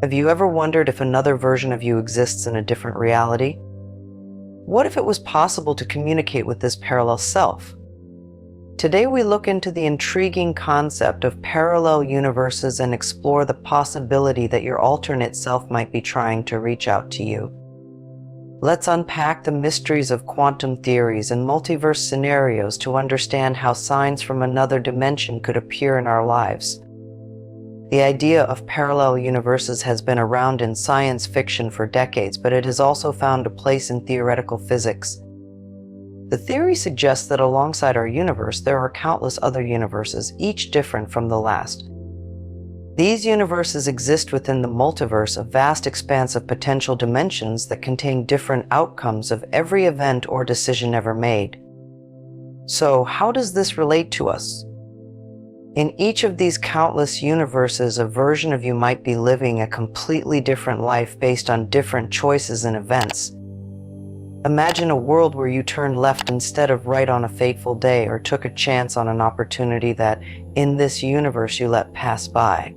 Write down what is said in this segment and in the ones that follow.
Have you ever wondered if another version of you exists in a different reality? What if it was possible to communicate with this parallel self? Today we look into the intriguing concept of parallel universes and explore the possibility that your alternate self might be trying to reach out to you. Let's unpack the mysteries of quantum theories and multiverse scenarios to understand how signs from another dimension could appear in our lives. The idea of parallel universes has been around in science fiction for decades, but it has also found a place in theoretical physics. The theory suggests that alongside our universe, there are countless other universes, each different from the last. These universes exist within the multiverse, a vast expanse of potential dimensions that contain different outcomes of every event or decision ever made. So, how does this relate to us? In each of these countless universes, a version of you might be living a completely different life based on different choices and events. Imagine a world where you turned left instead of right on a fateful day, or took a chance on an opportunity that, in this universe, you let pass by.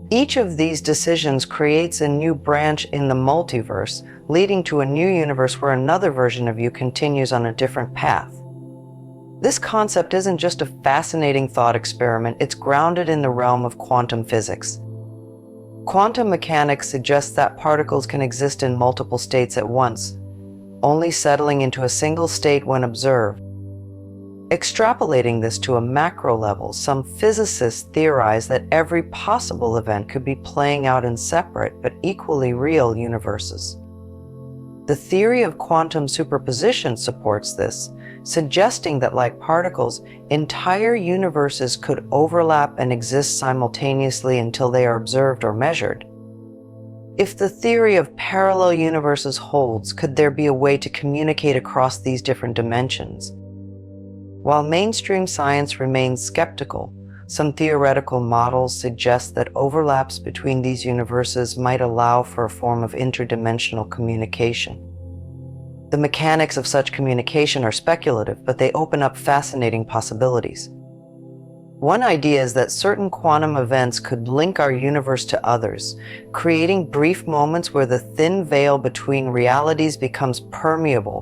Each of these decisions creates a new branch in the multiverse, leading to a new universe where another version of you continues on a different path. This concept isn't just a fascinating thought experiment, it's grounded in the realm of quantum physics. Quantum mechanics suggests that particles can exist in multiple states at once, only settling into a single state when observed. Extrapolating this to a macro level, some physicists theorize that every possible event could be playing out in separate but equally real universes. The theory of quantum superposition supports this, suggesting that, like particles, entire universes could overlap and exist simultaneously until they are observed or measured. If the theory of parallel universes holds, could there be a way to communicate across these different dimensions? While mainstream science remains skeptical, some theoretical models suggest that overlaps between these universes might allow for a form of interdimensional communication. The mechanics of such communication are speculative, but they open up fascinating possibilities. One idea is that certain quantum events could link our universe to others, creating brief moments where the thin veil between realities becomes permeable.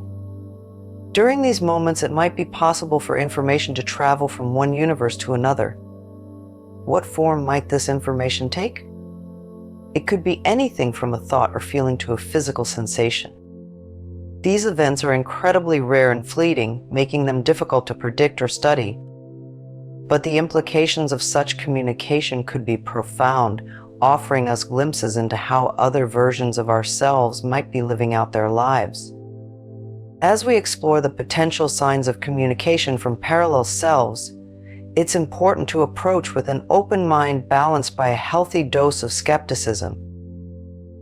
During these moments, it might be possible for information to travel from one universe to another. What form might this information take? It could be anything from a thought or feeling to a physical sensation. These events are incredibly rare and fleeting, making them difficult to predict or study. But the implications of such communication could be profound, offering us glimpses into how other versions of ourselves might be living out their lives. As we explore the potential signs of communication from parallel selves, it's important to approach with an open mind balanced by a healthy dose of skepticism.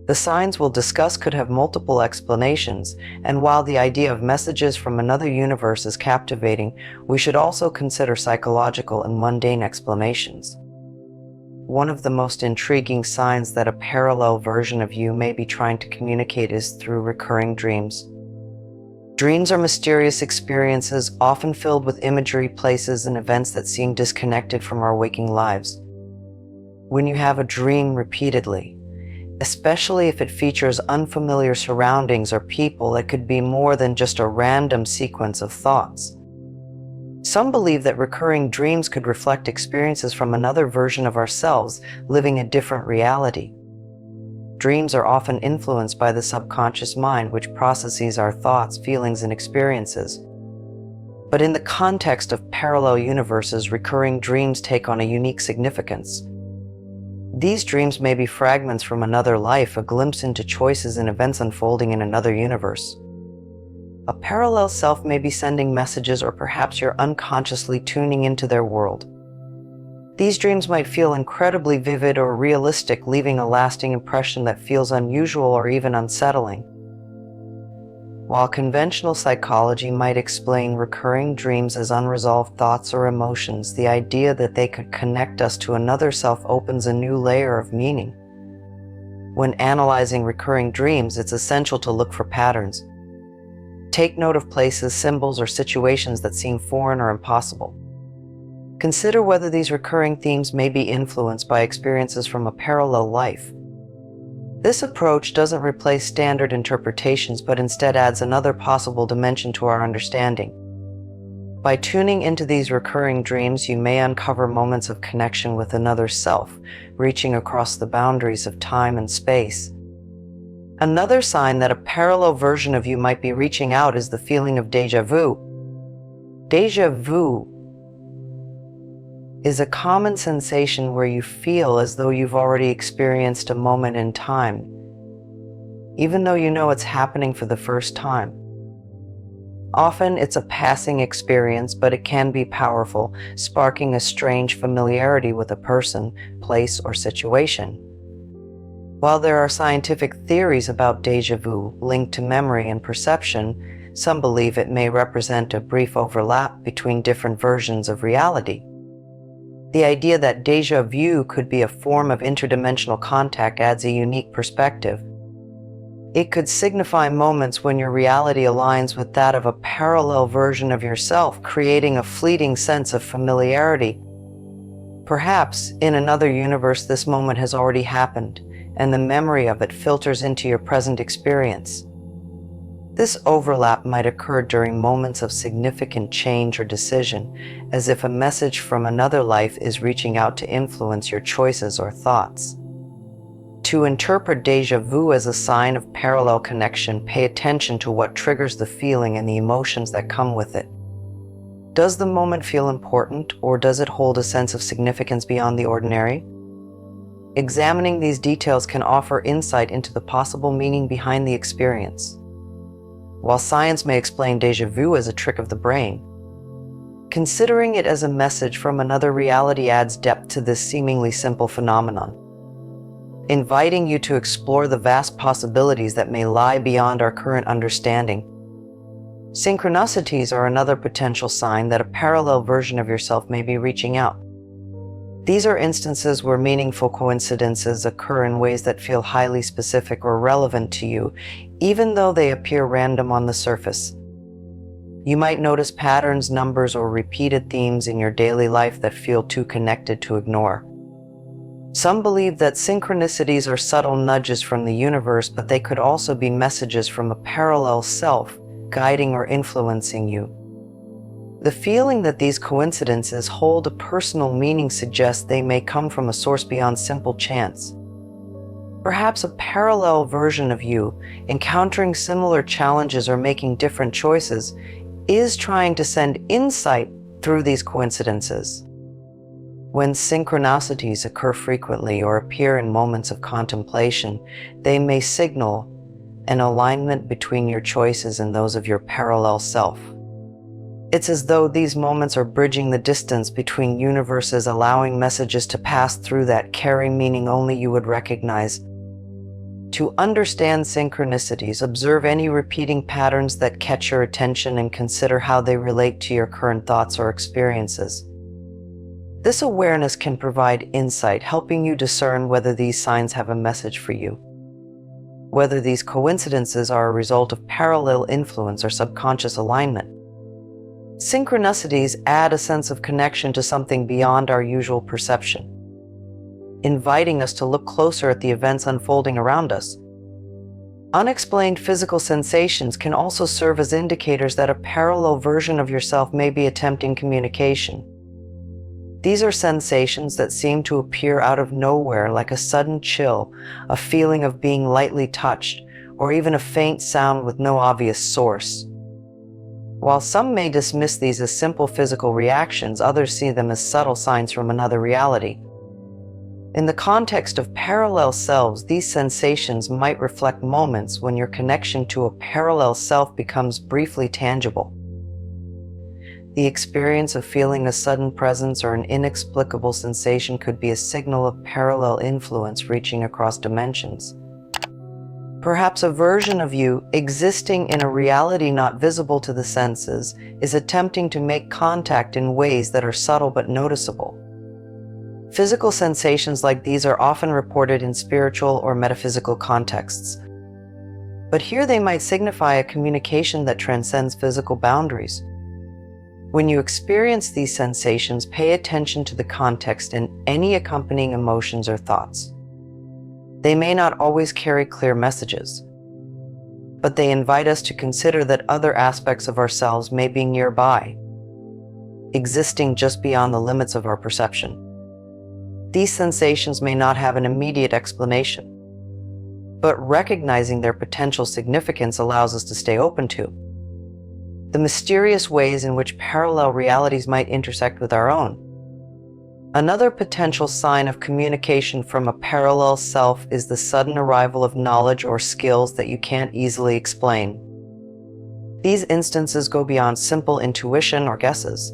The signs we'll discuss could have multiple explanations, and while the idea of messages from another universe is captivating, we should also consider psychological and mundane explanations. One of the most intriguing signs that a parallel version of you may be trying to communicate is through recurring dreams. Dreams are mysterious experiences, often filled with imagery, places, and events that seem disconnected from our waking lives. When you have a dream repeatedly, especially if it features unfamiliar surroundings or people, it could be more than just a random sequence of thoughts. Some believe that recurring dreams could reflect experiences from another version of ourselves living a different reality. Dreams are often influenced by the subconscious mind, which processes our thoughts, feelings, and experiences. But in the context of parallel universes, recurring dreams take on a unique significance. These dreams may be fragments from another life, a glimpse into choices and events unfolding in another universe. A parallel self may be sending messages, or perhaps you're unconsciously tuning into their world. These dreams might feel incredibly vivid or realistic, leaving a lasting impression that feels unusual or even unsettling. While conventional psychology might explain recurring dreams as unresolved thoughts or emotions, the idea that they could connect us to another self opens a new layer of meaning. When analyzing recurring dreams, it's essential to look for patterns. Take note of places, symbols, or situations that seem foreign or impossible. Consider whether these recurring themes may be influenced by experiences from a parallel life. This approach doesn't replace standard interpretations, but instead adds another possible dimension to our understanding. By tuning into these recurring dreams, you may uncover moments of connection with another self, reaching across the boundaries of time and space. Another sign that a parallel version of you might be reaching out is the feeling of déjà vu. Déjà vu is a common sensation where you feel as though you've already experienced a moment in time, even though you know it's happening for the first time. Often it's a passing experience, but it can be powerful, sparking a strange familiarity with a person, place, or situation. While there are scientific theories about déjà vu linked to memory and perception, some believe it may represent a brief overlap between different versions of reality. The idea that déjà vu could be a form of interdimensional contact adds a unique perspective. It could signify moments when your reality aligns with that of a parallel version of yourself, creating a fleeting sense of familiarity. Perhaps, in another universe, this moment has already happened, and the memory of it filters into your present experience. This overlap might occur during moments of significant change or decision, as if a message from another life is reaching out to influence your choices or thoughts. To interpret déjà vu as a sign of parallel connection, pay attention to what triggers the feeling and the emotions that come with it. Does the moment feel important, or does it hold a sense of significance beyond the ordinary? Examining these details can offer insight into the possible meaning behind the experience. While science may explain déjà vu as a trick of the brain, considering it as a message from another reality adds depth to this seemingly simple phenomenon, inviting you to explore the vast possibilities that may lie beyond our current understanding. Synchronicities are another potential sign that a parallel version of yourself may be reaching out. These are instances where meaningful coincidences occur in ways that feel highly specific or relevant to you, even though they appear random on the surface. You might notice patterns, numbers, or repeated themes in your daily life that feel too connected to ignore. Some believe that synchronicities are subtle nudges from the universe, but they could also be messages from a parallel self, guiding or influencing you. The feeling that these coincidences hold a personal meaning suggests they may come from a source beyond simple chance. Perhaps a parallel version of you, encountering similar challenges or making different choices, is trying to send insight through these coincidences. When synchronicities occur frequently or appear in moments of contemplation, they may signal an alignment between your choices and those of your parallel self. It's as though these moments are bridging the distance between universes, allowing messages to pass through that carry meaning only you would recognize. To understand synchronicities, observe any repeating patterns that catch your attention and consider how they relate to your current thoughts or experiences. This awareness can provide insight, helping you discern whether these signs have a message for you, whether these coincidences are a result of parallel influence or subconscious alignment. Synchronicities add a sense of connection to something beyond our usual perception, inviting us to look closer at the events unfolding around us. Unexplained physical sensations can also serve as indicators that a parallel version of yourself may be attempting communication. These are sensations that seem to appear out of nowhere, like a sudden chill, a feeling of being lightly touched, or even a faint sound with no obvious source. While some may dismiss these as simple physical reactions, others see them as subtle signs from another reality. In the context of parallel selves, these sensations might reflect moments when your connection to a parallel self becomes briefly tangible. The experience of feeling a sudden presence or an inexplicable sensation could be a signal of parallel influence reaching across dimensions. Perhaps a version of you, existing in a reality not visible to the senses, is attempting to make contact in ways that are subtle but noticeable. Physical sensations like these are often reported in spiritual or metaphysical contexts, but here they might signify a communication that transcends physical boundaries. When you experience these sensations, pay attention to the context and any accompanying emotions or thoughts. They may not always carry clear messages, but they invite us to consider that other aspects of ourselves may be nearby, existing just beyond the limits of our perception. These sensations may not have an immediate explanation, but recognizing their potential significance allows us to stay open to the mysterious ways in which parallel realities might intersect with our own. Another potential sign of communication from a parallel self is the sudden arrival of knowledge or skills that you can't easily explain. These instances go beyond simple intuition or guesses.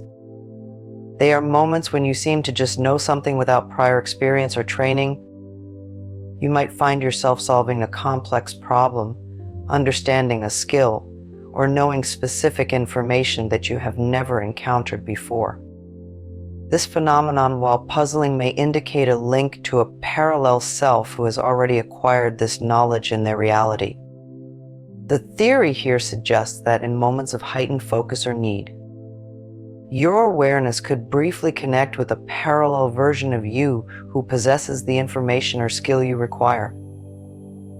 They are moments when you seem to just know something without prior experience or training. You might find yourself solving a complex problem, understanding a skill, or knowing specific information that you have never encountered before. This phenomenon, while puzzling, may indicate a link to a parallel self who has already acquired this knowledge in their reality. The theory here suggests that in moments of heightened focus or need, your awareness could briefly connect with a parallel version of you who possesses the information or skill you require.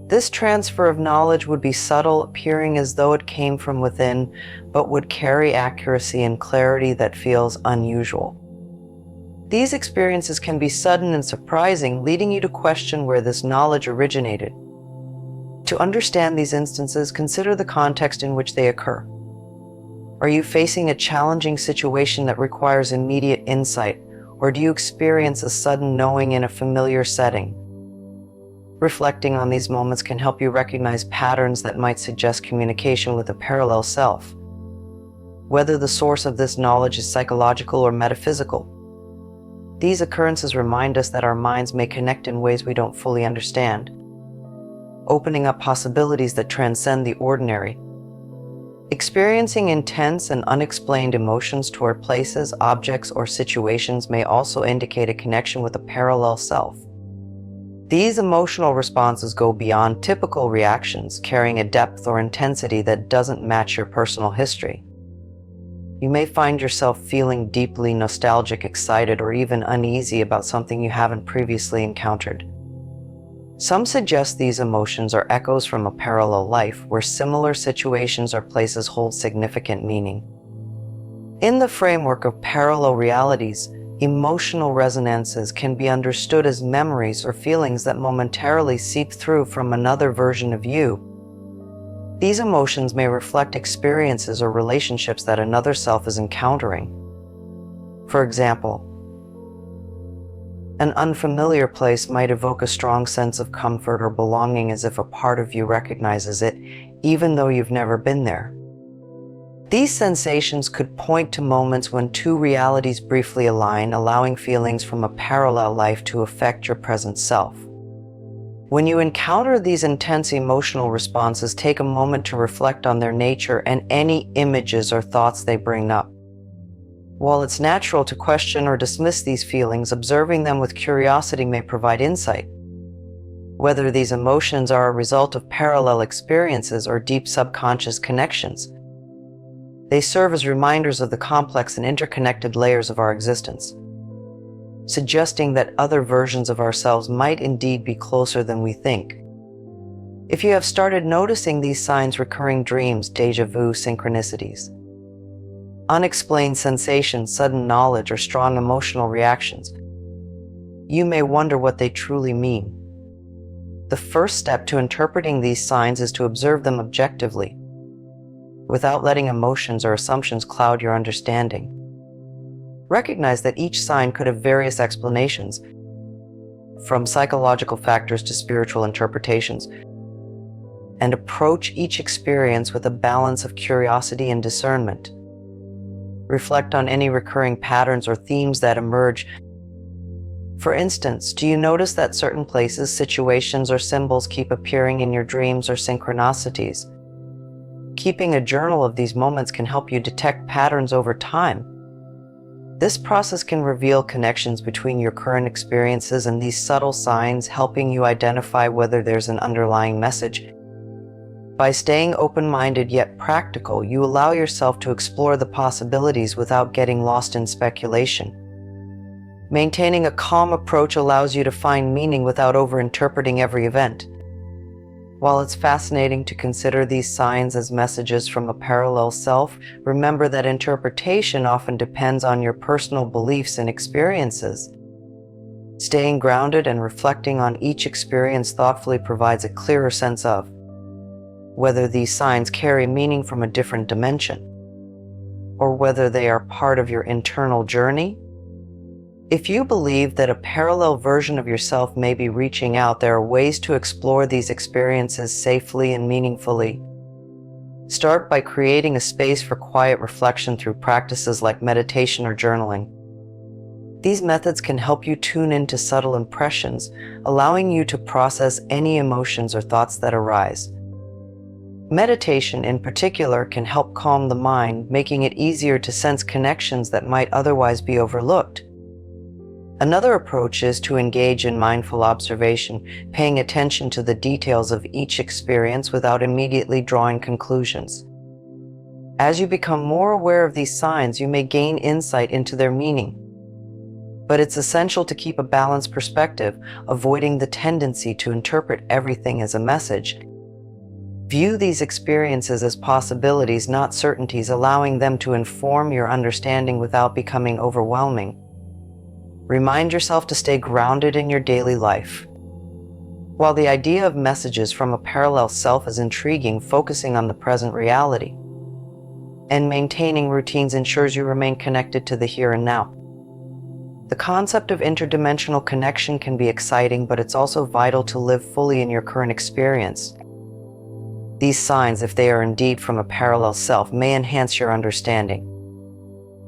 This transfer of knowledge would be subtle, appearing as though it came from within, but would carry accuracy and clarity that feels unusual. These experiences can be sudden and surprising, leading you to question where this knowledge originated. To understand these instances, consider the context in which they occur. Are you facing a challenging situation that requires immediate insight, or do you experience a sudden knowing in a familiar setting? Reflecting on these moments can help you recognize patterns that might suggest communication with a parallel self. Whether the source of this knowledge is psychological or metaphysical, these occurrences remind us that our minds may connect in ways we don't fully understand, opening up possibilities that transcend the ordinary. Experiencing intense and unexplained emotions toward places, objects, or situations may also indicate a connection with a parallel self. These emotional responses go beyond typical reactions, carrying a depth or intensity that doesn't match your personal history. You may find yourself feeling deeply nostalgic, excited, or even uneasy about something you haven't previously encountered. Some suggest these emotions are echoes from a parallel life where similar situations or places hold significant meaning. In the framework of parallel realities, emotional resonances can be understood as memories or feelings that momentarily seep through from another version of you. These emotions may reflect experiences or relationships that another self is encountering. For example, an unfamiliar place might evoke a strong sense of comfort or belonging, as if a part of you recognizes it, even though you've never been there. These sensations could point to moments when two realities briefly align, allowing feelings from a parallel life to affect your present self. When you encounter these intense emotional responses, take a moment to reflect on their nature and any images or thoughts they bring up. While it's natural to question or dismiss these feelings, observing them with curiosity may provide insight. Whether these emotions are a result of parallel experiences or deep subconscious connections, they serve as reminders of the complex and interconnected layers of our existence, suggesting that other versions of ourselves might indeed be closer than we think. If you have started noticing these signs, recurring dreams, déjà vu, synchronicities, unexplained sensations, sudden knowledge, or strong emotional reactions, you may wonder what they truly mean. The first step to interpreting these signs is to observe them objectively, without letting emotions or assumptions cloud your understanding. Recognize that each sign could have various explanations, from psychological factors to spiritual interpretations, and approach each experience with a balance of curiosity and discernment. Reflect on any recurring patterns or themes that emerge. For instance, do you notice that certain places, situations, or symbols keep appearing in your dreams or synchronicities? Keeping a journal of these moments can help you detect patterns over time. This process can reveal connections between your current experiences and these subtle signs, helping you identify whether there's an underlying message. By staying open-minded yet practical, you allow yourself to explore the possibilities without getting lost in speculation. Maintaining a calm approach allows you to find meaning without overinterpreting every event. While it's fascinating to consider these signs as messages from a parallel self, remember that interpretation often depends on your personal beliefs and experiences. Staying grounded and reflecting on each experience thoughtfully provides a clearer sense of whether these signs carry meaning from a different dimension, or whether they are part of your internal journey. If you believe that a parallel version of yourself may be reaching out, there are ways to explore these experiences safely and meaningfully. Start by creating a space for quiet reflection through practices like meditation or journaling. These methods can help you tune into subtle impressions, allowing you to process any emotions or thoughts that arise. Meditation, in particular, can help calm the mind, making it easier to sense connections that might otherwise be overlooked. Another approach is to engage in mindful observation, paying attention to the details of each experience without immediately drawing conclusions. As you become more aware of these signs, you may gain insight into their meaning. But it's essential to keep a balanced perspective, avoiding the tendency to interpret everything as a message. View these experiences as possibilities, not certainties, allowing them to inform your understanding without becoming overwhelming. Remind yourself to stay grounded in your daily life. While the idea of messages from a parallel self is intriguing, focusing on the present reality and maintaining routines ensures you remain connected to the here and now. The concept of interdimensional connection can be exciting, but it's also vital to live fully in your current experience. These signs, if they are indeed from a parallel self, may enhance your understanding,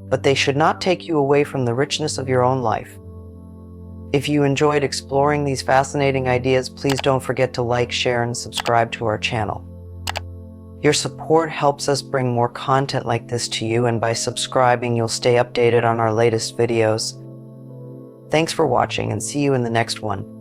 but they should not take you away from the richness of your own life. If you enjoyed exploring these fascinating ideas, please don't forget to like, share, and subscribe to our channel. Your support helps us bring more content like this to you, and by subscribing, you'll stay updated on our latest videos. Thanks for watching, and see you in the next one.